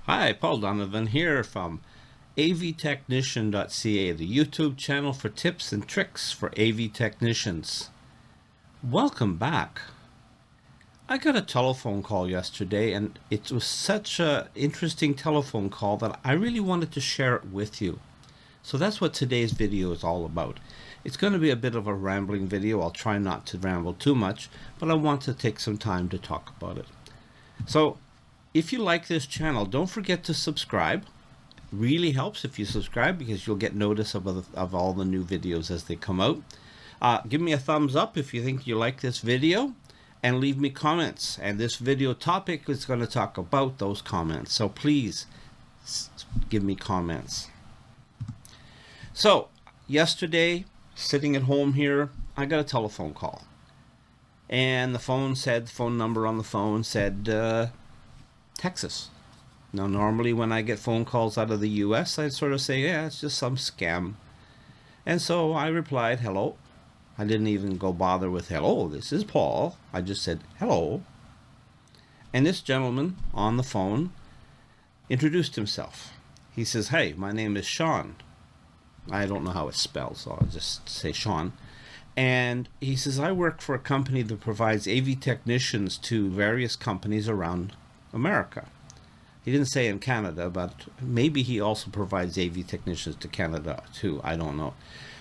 Hi, Paul Donovan here from avtechnician.ca, the YouTube channel for tips and tricks for AV technicians. Welcome back. I got a telephone call yesterday, and it was such an interesting telephone call that I really wanted to share it with you. So that's what today's video is all about. It's going to be a bit of a rambling video. I'll try not to ramble too much, but I want to take some time to talk about it. So if you like this channel, don't forget to subscribe. Really helps if you subscribe because you'll get notice of all the new videos as they come out. Give me a thumbs up if you think you like this video, and leave me comments. And this video topic is going to talk about those comments. So please give me comments. So yesterday, sitting at home here, I got a telephone call. And the phone number on the phone said Texas. Now, normally when I get phone calls out of the US, I sort of say, yeah, it's just some scam. And so I replied, hello. I didn't even go bother with, hello, this is Paul. I just said, hello. And this gentleman on the phone introduced himself. He says, hey, my name is Sean. I don't know how it's spelled, so I'll just say Sean. And he says, I work for a company that provides AV technicians to various companies around America. He didn't say in Canada, but maybe he also provides AV technicians to Canada too. I don't know.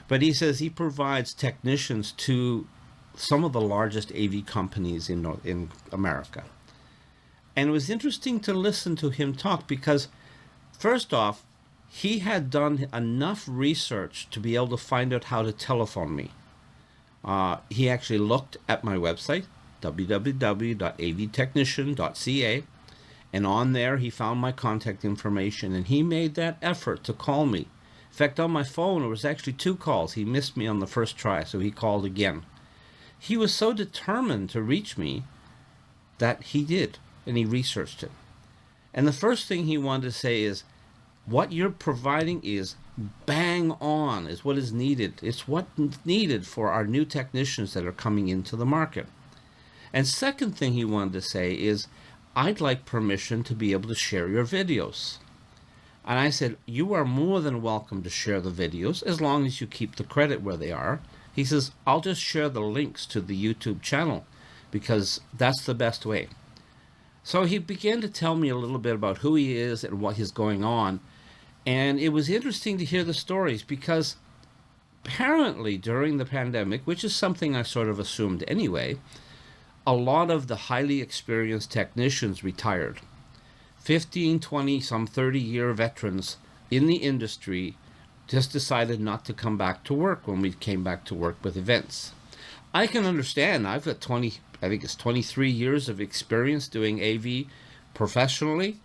But he says he provides technicians to some of the largest AV companies in America. And it was interesting to listen to him talk because, first off, he had done enough research to be able to find out how to telephone me. He actually looked at my website, www.avtechnician.ca, and on there he found my contact information, and he made that effort to call me. In fact, on my phone, it was actually 2 calls. He missed me on the first try, so he called again. He was so determined to reach me that he did, and he researched it. And the first thing he wanted to say is, what you're providing is bang on, is what is needed. It's what's needed for our new technicians that are coming into the market. And second thing he wanted to say is, I'd like permission to be able to share your videos. And I said, you are more than welcome to share the videos as long as you keep the credit where they are. He says, I'll just share the links to the YouTube channel because that's the best way. So he began to tell me a little bit about who he is and what is going on. And it was interesting to hear the stories because apparently during the pandemic, which is something I sort of assumed anyway, a lot of the highly experienced technicians retired. 15, 20, some 30-year veterans in the industry just decided not to come back to work when we came back to work with events. I can understand. I've got 23 years of experience doing AV professionally,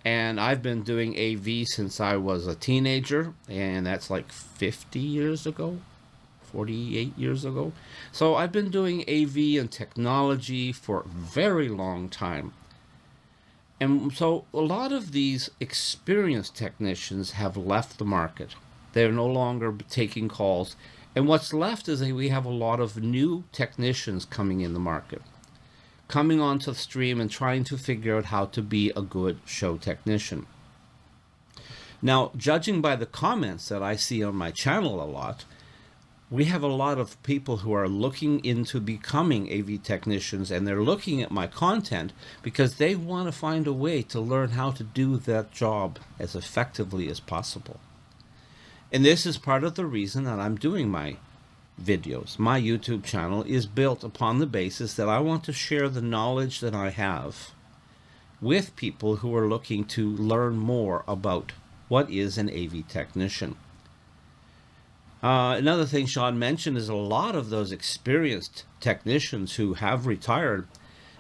and I've been doing AV since I was a teenager, and that's like 50 years ago. 48 years ago. So I've been doing AV and technology for a very long time. And so a lot of these experienced technicians have left the market. They're no longer taking calls. And what's left is that we have a lot of new technicians coming in the market, coming onto the stream and trying to figure out how to be a good show technician. Now, judging by the comments that I see on my channel a lot, we have a lot of people who are looking into becoming AV technicians, and they're looking at my content because they want to find a way to learn how to do that job as effectively as possible. And this is part of the reason that I'm doing my videos. My YouTube channel is built upon the basis that I want to share the knowledge that I have with people who are looking to learn more about what is an AV technician. Another thing Sean mentioned is a lot of those experienced technicians who have retired,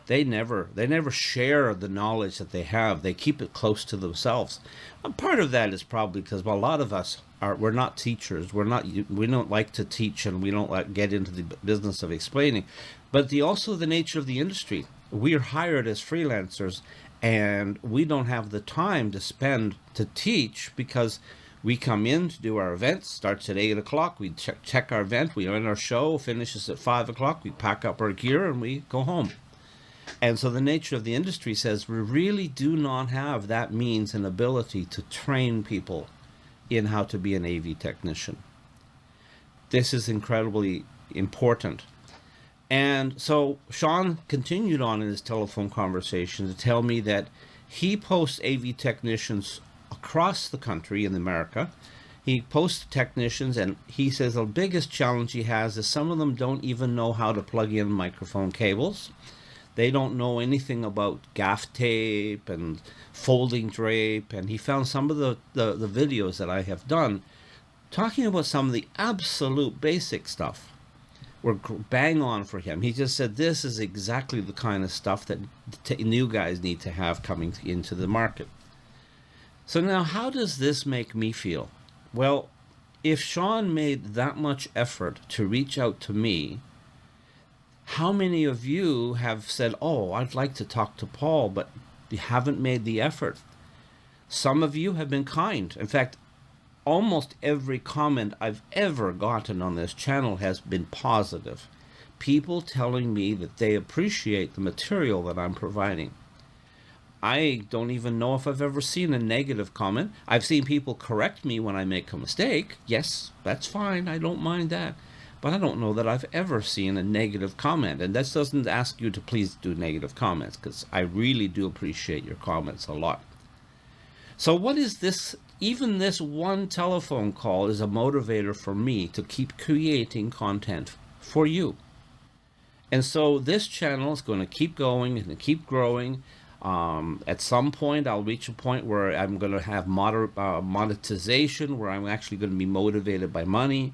they never share the knowledge that they have. They keep it close to themselves. And part of that is probably because a lot of us we're not teachers. We don't like to teach, and we don't like get into the business of explaining. But also the nature of the industry. We are hired as freelancers, and we don't have the time to spend to teach because we come in to do our event, starts at 8 o'clock, we check our event, we end our show, finishes at 5 o'clock, we pack up our gear and we go home. And so the nature of the industry says we really do not have that means and ability to train people in how to be an AV technician. This is incredibly important. And so Sean continued on in his telephone conversation to tell me that he posts AV technicians across the country in America. He posts technicians, and he says the biggest challenge he has is some of them don't even know how to plug in microphone cables. They don't know anything about gaff tape and folding drape. And he found some of the videos that I have done talking about some of the absolute basic stuff were bang on for him. He just said this is exactly the kind of stuff that new guys need to have coming into the market. So now, how does this make me feel? Well, if Sean made that much effort to reach out to me, how many of you have said, oh, I'd like to talk to Paul, but you haven't made the effort? Some of you have been kind. In fact, almost every comment I've ever gotten on this channel has been positive. People telling me that they appreciate the material that I'm providing. I don't even know if I've ever seen a negative comment. I've seen people correct me when I make a mistake. Yes, that's fine. I don't mind that. But I don't know that I've ever seen a negative comment. And that doesn't ask you to please do negative comments, because I really do appreciate your comments a lot. So what is this? Even this one telephone call is a motivator for me to keep creating content for you. And so this channel is going to keep going and keep growing. At some point, I'll reach a point where I'm going to have monetization, where I'm actually going to be motivated by money.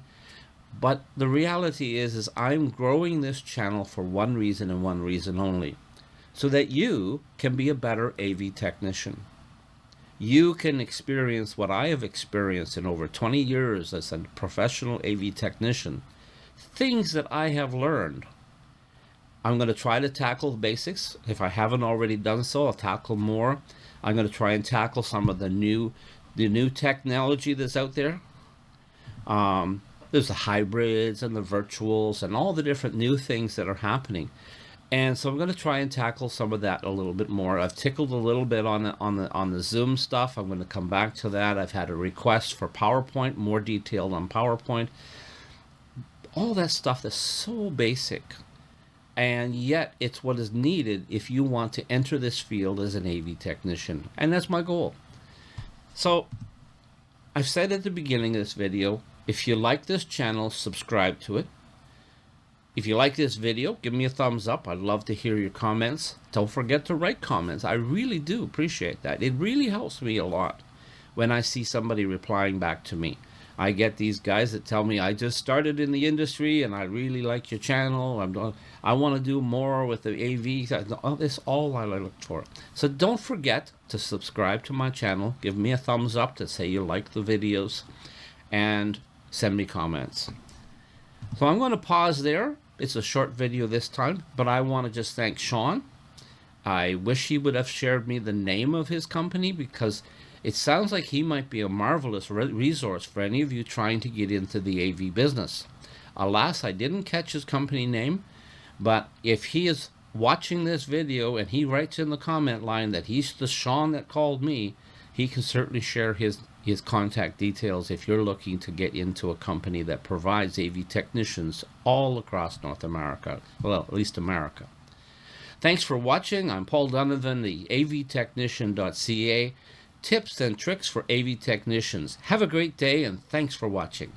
But the reality is I'm growing this channel for one reason and one reason only, so that you can be a better AV technician. You can experience what I have experienced in over 20 years as a professional AV technician, things that I have learned. I'm going to try to tackle the basics. If I haven't already done so, I'll tackle more. I'm going to try and tackle some of the new technology that's out there. There's the hybrids and the virtuals and all the different new things that are happening. And so I'm going to try and tackle some of that a little bit more. I've tickled a little bit on the Zoom stuff. I'm going to come back to that. I've had a request for PowerPoint, more detailed on PowerPoint. All that stuff is so basic. And yet it's what is needed if you want to enter this field as an AV technician. And that's my goal. So I've said at the beginning of this video, if you like this channel, subscribe to it. If you like this video, give me a thumbs up. I'd love to hear your comments. Don't forget to write comments. I really do appreciate that. It really helps me a lot when I see somebody replying back to me. I get these guys that tell me, I just started in the industry and I really like your channel. I want to do more with the AV. That's all I look for. So don't forget to subscribe to my channel. Give me a thumbs up to say you like the videos, and send me comments. So I'm going to pause there. It's a short video this time, but I want to just thank Sean. I wish he would have shared me the name of his company, because it sounds like he might be a marvelous resource for any of you trying to get into the AV business. Alas, I didn't catch his company name, but if he is watching this video and he writes in the comment line that he's the Sean that called me, he can certainly share his contact details if you're looking to get into a company that provides AV technicians all across North America, well, at least America. Thanks for watching. I'm Paul Donovan, the avtechnician.ca. Tips and tricks for AV technicians. Have a great day, and thanks for watching.